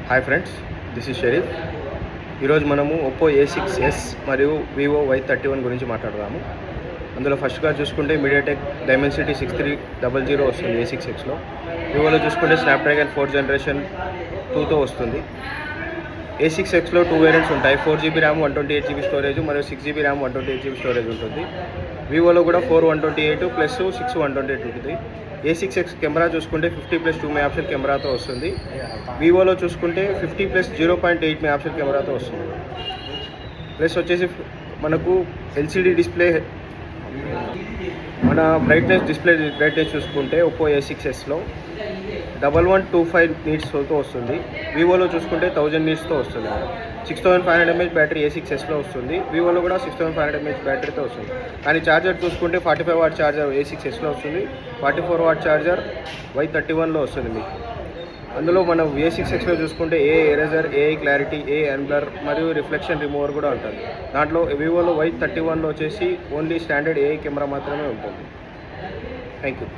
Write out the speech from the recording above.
Hi friends, this is Sharif. ఈరోజు మనము Oppo A6s మరియు వివో Y31 గురించి మాట్లాడదాము. అందులో ఫస్ట్గా చూసుకుంటే మీడియాటెక్ డైమెన్సిటీ 6300 వస్తుంది A6xలో. వివోలో చూసుకుంటే స్నాప్డ్రాగన్ 4th జనరేషన్ 2తో వస్తుంది. A6xలో 2 వేరియంట్స్ ఉంటాయి. 4GB ర్యామ్ 128GB స్టోరేజ్ మరియు 6GB ర్యామ్ 128GB స్టోరేజ్ ఉంటుంది. వివోలో కూడా 4 128 ప్లస్ 6 128 ఉంటుంది. A6x కెమెరా చూసుకుంటే 50+2 మెగాపిక్సెల్ కెమెరాతో వస్తుంది. వివోలో చూసుకుంటే 50+0.8 మెగాపిక్సెల్ కెమెరాతో వస్తుంది. ప్లస్ వచ్చేసి మనకు ఎల్సిడి డిస్ప్లే, మన డిస్ప్లే బ్రైట్నెస్ చూసుకుంటే ఒప్పో A6sలో 1125 నీట్స్తో వస్తుంది. వివోలో చూసుకుంటే 1000 నీట్స్తో వస్తుంది. 6500 mAh బ్యాటరీ A6sలో వస్తుంది. వివోలో కూడా 6500 mAh బ్యాటరీతో వస్తుంది. కానీ ఛార్జర్ చూసుకుంటే 45 వాట్ ఛార్జర్ A6sలో వస్తుంది. 44 వాట్ ఛార్జర్ Y31లో వస్తుంది మీకు. అందులో మనం A6xలో చూసుకుంటే ఏ ఎరేజర్, ఏ క్లారిటీ, ఏ అన్బ్లర్ మరియు రిఫ్లెక్షన్ రిమూవర్ కూడా ఉంటుంది. దాంట్లో వివోలో Y31లో వచ్చేసి ఓన్లీ స్టాండర్డ్ ఏ కెమెరా మాత్రమే ఉంటుంది. Thank you.